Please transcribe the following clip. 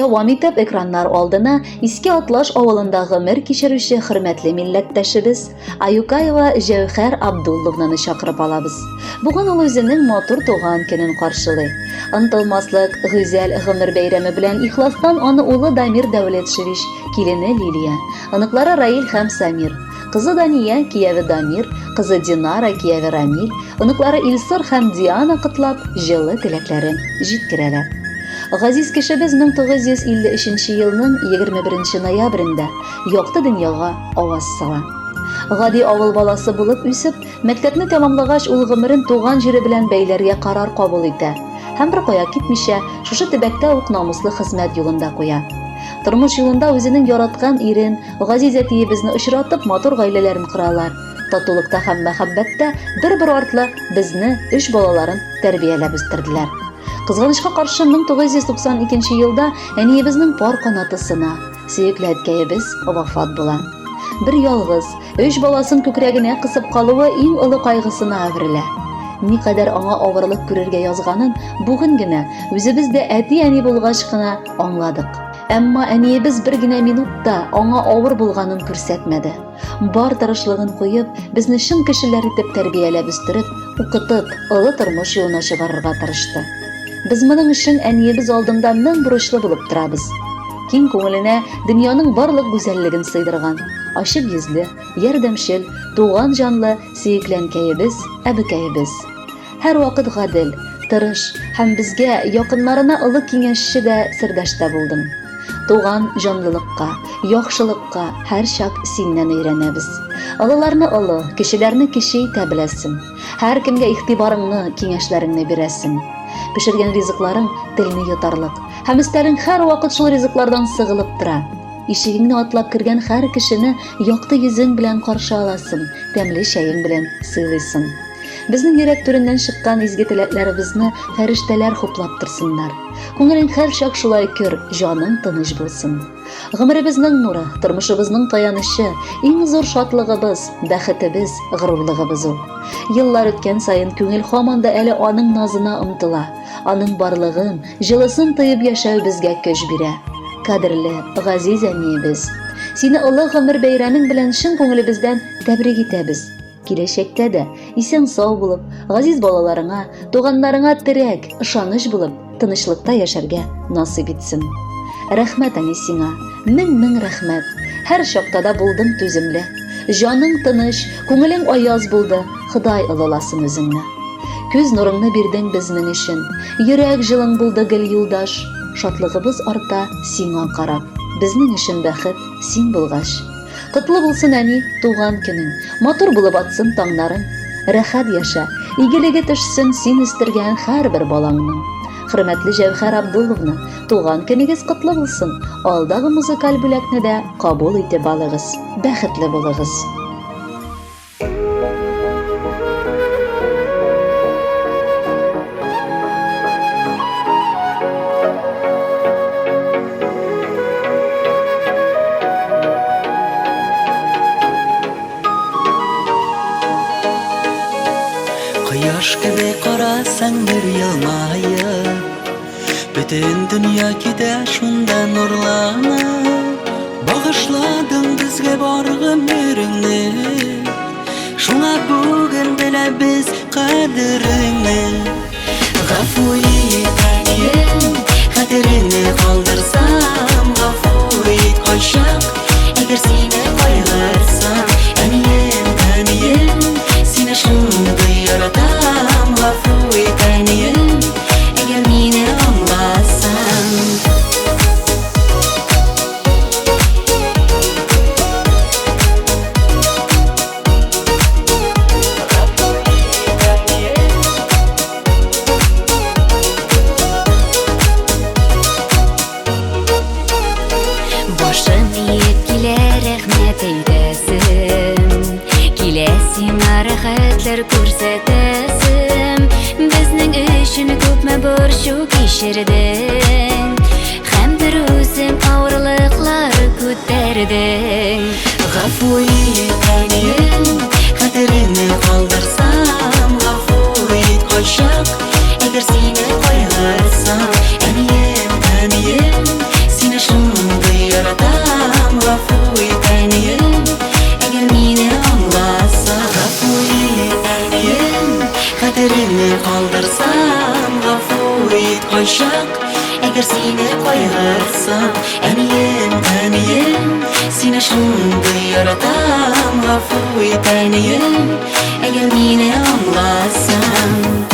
Дәвам итеп экраннар алдына Иске Атлаш авылында гомер кичерүче хөрмәтле милләттәшебез Аюкаева Җәүһәр Абдулловнаны чакырып алабыз. Бүген ул үзенең матур туган көнен каршылый. Ынтылмаслык, гүзәл гомер бәйрәме белән ихластан аны улы Дамир Дәүләтшевич, килене Лилия, аныклары Раил һәм Самир, кызы Дания, кияве Дамир, кызы Динара, кияве Рамил, аныклары Илсур һәм Диана котлап, җылы теләкләрен җиткерәләр. Газиз кешебез 1953 елның 21 ноябрендә якты дөньяга аваз сала. Гади авыл баласы булып үсеп, мәктәпне тәмамлагач ул гомерен туган җире белән бәйләргә карар кабул итә. Һәм бер кая китмичә, шушы төбәктә үк намуслы хезмәт юлында куя. Тормыш юлында үзенең яраткан ирен, Газиз әтиебезне очратып, матур гаиләләрен коралар. Татулыкта һәм мәхәббәттә бер-бер артлы безне, 3 балаларын тәрбияләп үстерделәр. Кызганычка каршы 1992 елда әниебезнең пар канаты сына, сөекле әткәебез вафат була. Бер ялгыз, 3 баласын күкрәгенә кысып калуы иң олы кайгысына әверелә. Никадәр аңа авырлык күрергә язганын бүген генә үзебез дә әти-әни булгач кына аңладык. Әмма әниебез бер генә минутта аңа авыр булганын күрсәтмәде. Бар тырышлыгын куеп, безне чын кешеләр итеп тәрбияләп үстереп, укытып, олы тормыш юлына чыгарырга тырышты. Без моның өчен әниебез алдында мең бурычлы булып торабыз. Киң күңеленә дөньяның барлык гүзәллеген сыйдырган, ачык йөзле, ярдәмчел, туган җанлы сөекләнкәебез, әбекәебез. Һәр вакыт гадел, тырыш һәм безгә якыннарына олы киңәшче дә сердәш тә булдың. Туган җанлылыкка, яхшылыкка һәр чак синнән өйрәнәбез. Олыларны олы, кешеләрне кеше итә беләсең. Һәр кемгә игътибарыңны, киңәшләреңне бирәсең. Пешергән ризыкларың телне йотарлык. Һәм өстәлең һәр вакыт шул ризыклардан сыгылып тора. Ишегеңне атлап кергән һәр кешене якты йөзең белән каршы аласың, тәмле чәең белән сыйлыйсың. Безнең йөрәк түреннән чыккан изге теләкләребезне фәрештәләр хуплап торсыннар. Күңелең һәр чак шулай көр, җаның тыныч булсын. Гомеребезнең нуры, тормышыбызның таянычы, иң зур шатлыгыбыз, бәхетебез, горурлыгыбыз ул. Еллар үткән саен күңел һаман да әле аның назына омтыла. Аның барлыгын, җылысын тоеп яшәү безгә көч бирә. Кадерле, газиз әниебез, сине олы гомер бәйрәмең белән чын күңелебездән тәбрик итәбез. Киләчәктә дә исән сау булып, газиз балаларыңа, туганнарыңа терәк, ышаныч булып, тынычлыкта яшәргә насыйп итсен. Рәхмәт әни сиңа, мең рәхмәт. Һәр чакта да булдың түземле. Җаның тыныч, күңелең аяз булды. Ходай олыласын үзеңне. Күз нурыңны бирдең безнең өчен. Йөрәк җылың булды гел юлдаш. Шатлыгыбыз арта сиңа карап. Безнең өчен бәхет син булгач. Котлы булсын әни, туган көнең. Матур булып атсын таңнарың. Рәхәт яша, игелеге төшсен син үстергән һәрбер балаңның. Хөрмәтле Җәүһәр Абдулловна, туган көнегез котлы булсын. Алдагы музыкаль бүләкне дә кабул итеп алыгыз. Бәхетле булыгыз. Кояш кеби карасаң бер елмаеп, бөтен дөнья китә шунда нурланып. Багышладың безгә бар гомереңне, шуңа бүген беләбез кадереңне. Гафу ит әнием, хәтереңне калдырсам, гафу ит кайчак, әгәр сине кайгырсам. Әнием, сине шундый яратам, гафу ит әнием, әгәр мине аңласаң. Башым иеп килә рәхмәт әйтәсем, килә сиңа рәхәтләр күрсәтәсем. Безнең өчен күпме борчу кичердең, һәм бер үзең авырлыклар күтәрдең. Гафу ит әнием, хәтереңне калдырсам, гафу ит кайчак, әгәр сине кайгырсам. Әнием, şak Eğer seni koygarsam Aniyim Seni şunday yaratam Gafu et aniyim Eğer beni anlasan